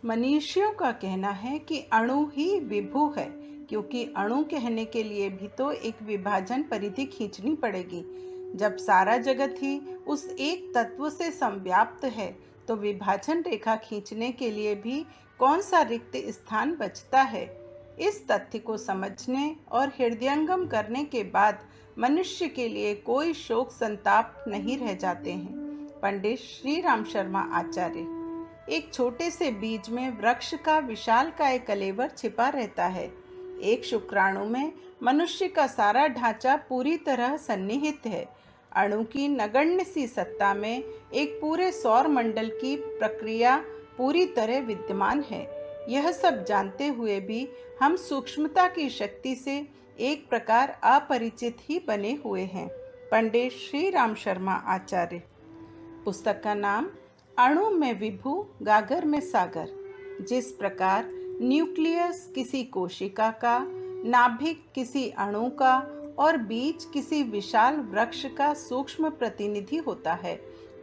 मनीषियों का कहना है कि अणु ही विभु है, क्योंकि अणु कहने के लिए भी तो एक विभाजन परिधि खींचनी पड़ेगी। जब सारा जगत ही उस एक तत्व से संव्याप्त है, तो विभाजन रेखा खींचने के लिए भी कौन सा रिक्त स्थान बचता है? इस तथ्य को समझने और हृदयंगम करने के बाद मनुष्य के लिए कोई शोक संताप नहीं रह जाते हैं। पंडित श्री राम शर्मा आचार्य। एक छोटे से बीज में वृक्ष का विशालकाय कलेवर छिपा रहता है। एक शुक्राणु में मनुष्य का सारा ढांचा पूरी तरह सन्निहित है। अणु की नगण्य सी सत्ता में एक पूरे सौर मंडल की प्रक्रिया पूरी तरह विद्यमान है। यह सब जानते हुए भी हम सूक्ष्मता की शक्ति से एक प्रकार अपरिचित ही बने हुए हैं। पंडित श्री राम शर्मा आचार्य। पुस्तक का नाम अणु में विभु, गागर में सागर। जिस प्रकार न्यूक्लियस किसी कोशिका का, नाभिक किसी अणु का और बीज किसी विशाल वृक्ष का सूक्ष्म प्रतिनिधि होता है,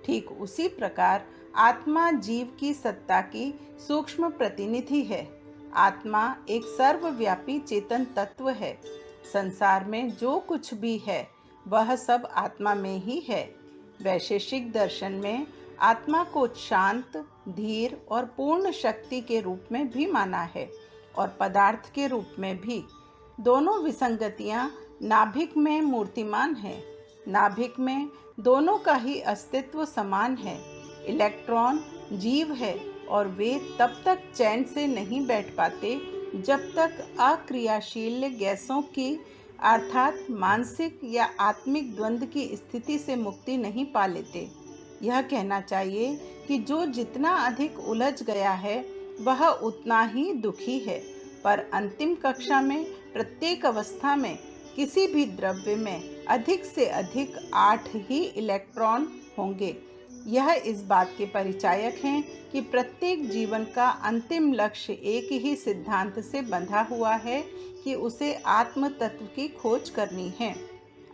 ठीक उसी प्रकार आत्मा जीव की सत्ता की सूक्ष्म प्रतिनिधि है। आत्मा एक सर्वव्यापी चेतन तत्व है। संसार में जो कुछ भी है वह सब आत्मा में ही है। वैशेषिक दर्शन में आत्मा को शांत, धीर और पूर्ण शक्ति के रूप में भी माना है और पदार्थ के रूप में भी। दोनों विसंगतियां नाभिक में मूर्तिमान हैं। नाभिक में दोनों का ही अस्तित्व समान है। इलेक्ट्रॉन जीव है और वे तब तक चैन से नहीं बैठ पाते जब तक अक्रियाशील गैसों की अर्थात मानसिक या आत्मिक द्वंद्व की स्थिति से मुक्ति नहीं पा लेते। यह कहना चाहिए कि जो जितना अधिक उलझ गया है वह उतना ही दुखी है, पर अंतिम कक्षा में प्रत्येक अवस्था में किसी भी द्रव्य में अधिक से अधिक 8 ही इलेक्ट्रॉन होंगे। यह इस बात के परिचायक हैं कि प्रत्येक जीवन का अंतिम लक्ष्य एक ही सिद्धांत से बंधा हुआ है कि उसे आत्म तत्व की खोज करनी है।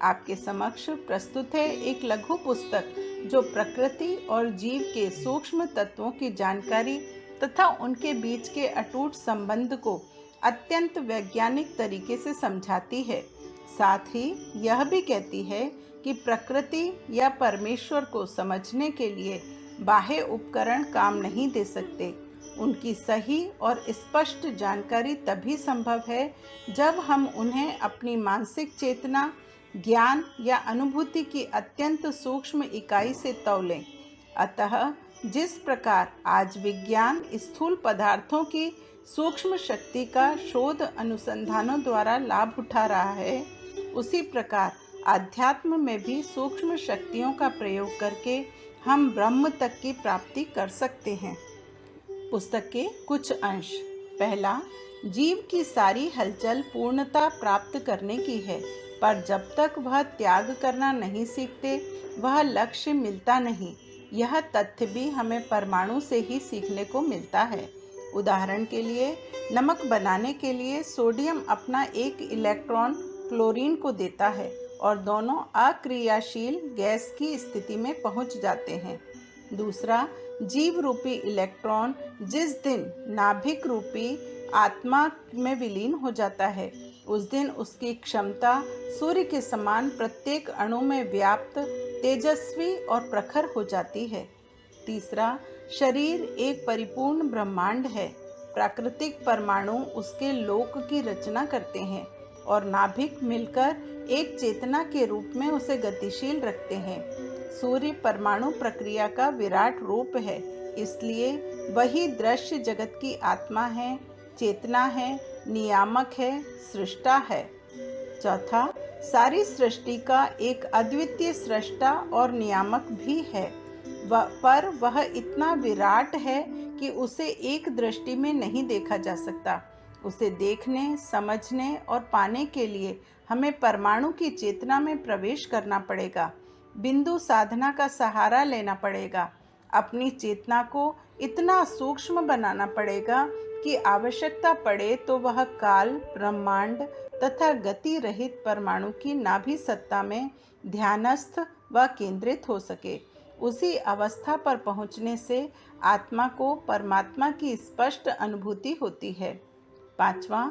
आपके समक्ष प्रस्तुत है एक लघु पुस्तक जो प्रकृति और जीव के सूक्ष्म तत्वों की जानकारी तथा उनके बीच के अटूट संबंध को अत्यंत वैज्ञानिक तरीके से समझाती है। साथ ही यह भी कहती है कि प्रकृति या परमेश्वर को समझने के लिए बाह्य उपकरण काम नहीं दे सकते। उनकी सही और स्पष्ट जानकारी तभी संभव है जब हम उन्हें अपनी मानसिक चेतना, ज्ञान या अनुभूति की अत्यंत सूक्ष्म इकाई से तौलें। अतः जिस प्रकार आज विज्ञान स्थूल पदार्थों की सूक्ष्म शक्ति का शोध अनुसंधानों द्वारा लाभ उठा रहा है, उसी प्रकार आध्यात्म में भी सूक्ष्म शक्तियों का प्रयोग करके हम ब्रह्म तक की प्राप्ति कर सकते हैं। पुस्तक के कुछ अंश। पहला, जीव की सारी हलचल पूर्णता प्राप्त करने की है, पर जब तक वह त्याग करना नहीं सीखते वह लक्ष्य मिलता नहीं। यह तथ्य भी हमें परमाणु से ही सीखने को मिलता है। उदाहरण के लिए, नमक बनाने के लिए सोडियम अपना एक इलेक्ट्रॉन क्लोरीन को देता है और दोनों अक्रियाशील गैस की स्थिति में पहुंच जाते हैं। दूसरा, जीव रूपी इलेक्ट्रॉन जिस दिन नाभिक रूपी आत्मा में विलीन हो जाता है, उस दिन उसकी क्षमता सूर्य के समान प्रत्येक अणु में व्याप्त, तेजस्वी और प्रखर हो जाती है। तीसरा, शरीर एक परिपूर्ण ब्रह्मांड है। प्राकृतिक परमाणु उसके लोक की रचना करते हैं और नाभिक मिलकर एक चेतना के रूप में उसे गतिशील रखते हैं। सूर्य परमाणु प्रक्रिया का विराट रूप है, इसलिए वही दृश्य जगत की आत्मा है, चेतना है, नियामक है, सृष्टा है। चौथा, सारी सृष्टि का एक अद्वितीय सृष्टा और नियामक भी है, पर वह इतना विराट है कि उसे एक दृष्टि में नहीं देखा जा सकता। उसे देखने, समझने और पाने के लिए हमें परमाणु की चेतना में प्रवेश करना पड़ेगा। बिंदु साधना का सहारा लेना पड़ेगा। अपनी चेतना को इतना सूक्ष्म बनाना पड़ेगा कि आवश्यकता पड़े तो वह काल, ब्रह्मांड तथा गति रहित परमाणु की नाभि सत्ता में ध्यानस्थ व केंद्रित हो सके उसी अवस्था पर पहुँचने से आत्मा को परमात्मा की स्पष्ट अनुभूति होती है। पांचवा,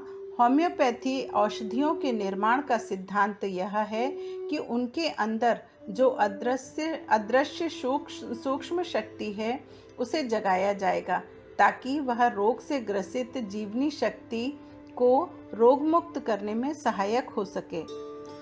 होम्योपैथी औषधियों के निर्माण का सिद्धांत यह है कि उनके अंदर जो अदृश्य सूक्ष्म शक्ति है उसे जगाया जाएगा ताकि वह रोग से ग्रसित जीवनी शक्ति को रोगमुक्त करने में सहायक हो सके।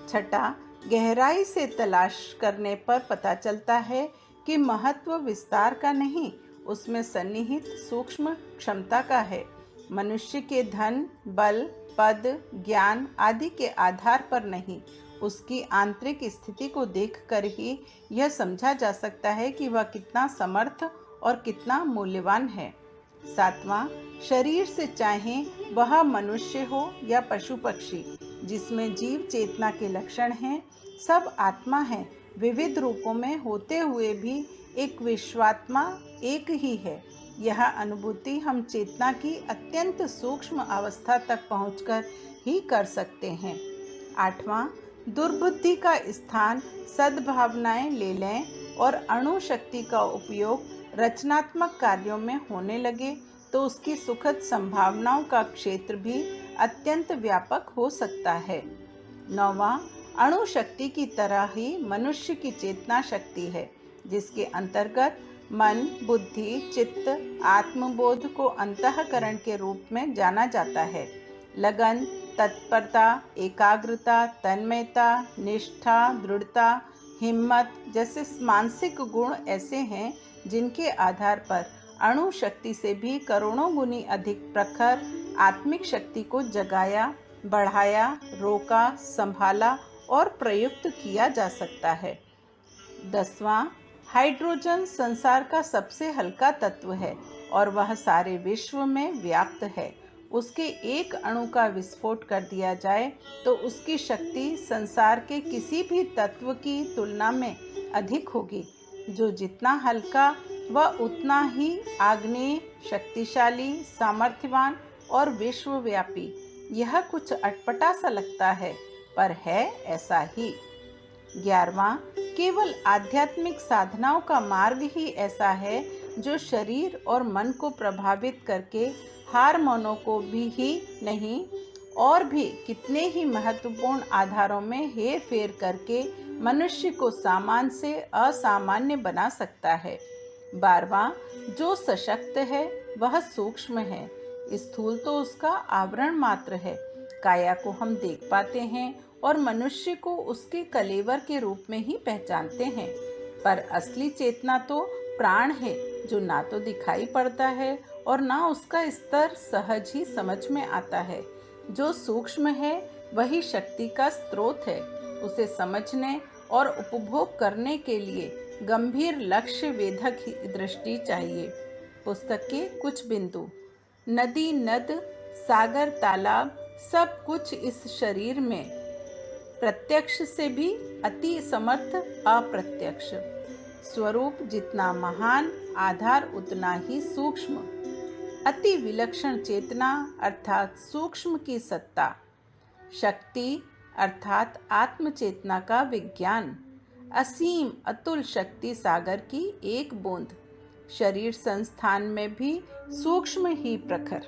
छठा, गहराई से तलाश करने पर पता चलता है कि महत्व विस्तार का नहीं, उसमें सन्निहित सूक्ष्म क्षमता का है। मनुष्य के धन, बल, पद, ज्ञान आदि के आधार पर नहीं, उसकी आंतरिक स्थिति को देखकर ही यह समझा जा सकता है कि वह कितना समर्थ और कितना मूल्यवान है। सातवां, शरीर से चाहे वह मनुष्य हो या पशु पक्षी, जिसमें जीव चेतना के लक्षण हैं, सब आत्मा है। विविध रूपों में होते हुए भी एक विश्वात्मा एक ही है। यह अनुभूति हम चेतना की अत्यंत सूक्ष्म अवस्था तक पहुंचकर ही कर सकते हैं। आठवां, दुर्बुद्धि का स्थान सद्भावनाएं ले लें और अणु शक्ति का उपयोग रचनात्मक कार्यों में होने लगे तो उसकी सुखद संभावनाओं का क्षेत्र भी अत्यंत व्यापक हो सकता है। नौवां, अणु शक्ति की तरह ही मनुष्य की चेतना शक्ति है, जिसके अंतर्गत मन, बुद्धि, चित्त, आत्मबोध को अंतःकरण के रूप में जाना जाता है। लगन, तत्परता, एकाग्रता, तन्मयता, निष्ठा, दृढ़ता, हिम्मत जैसे मानसिक गुण ऐसे हैं जिनके आधार पर अणु शक्ति से भी करोड़ों गुनी अधिक प्रखर आत्मिक शक्ति को जगाया, बढ़ाया, रोका, संभाला और प्रयुक्त किया जा सकता है। 10वां, हाइड्रोजन संसार का सबसे हल्का तत्व है और वह सारे विश्व में व्याप्त है। उसके एक अणु का विस्फोट कर दिया जाए तो उसकी शक्ति संसार के किसी भी तत्व की तुलना में अधिक होगी। जो जितना हल्का वह उतना ही आग्नेय, शक्तिशाली, सामर्थ्यवान और विश्वव्यापी। यह कुछ अटपटा सा लगता है पर है ऐसा ही। 11वां, केवल आध्यात्मिक साधनाओं का मार्ग ही ऐसा है जो शरीर और मन को प्रभावित करके हार्मोनों को भी ही नहीं और भी कितने ही महत्वपूर्ण आधारों में हेर फेर करके मनुष्य को सामान्य से असामान्य बना सकता है। 12वां, जो सशक्त है वह सूक्ष्म है, स्थूल तो उसका आवरण मात्र है। काया को हम देख पाते हैं और मनुष्य को उसके कलेवर के रूप में ही पहचानते हैं, पर असली चेतना तो प्राण है जो ना तो दिखाई पड़ता है और ना उसका स्तर सहज ही समझ में आता है। जो सूक्ष्म है वही शक्ति का स्रोत है। उसे समझने और उपभोग करने के लिए गंभीर लक्ष्य वेधक दृष्टि चाहिए। पुस्तक के कुछ बिंदु। नदी, नद, सागर, तालाब सब कुछ इस शरीर में प्रत्यक्ष से भी अति समर्थ अप्रत्यक्ष। स्वरूप जितना महान, आधार उतना ही सूक्ष्म। अति विलक्षण चेतना अर्थात सूक्ष्म की सत्ता, शक्ति अर्थात आत्म चेतना का विज्ञान, असीम अतुल शक्ति सागर की एक बूंद, शरीर संस्थान में भी सूक्ष्म ही प्रखर।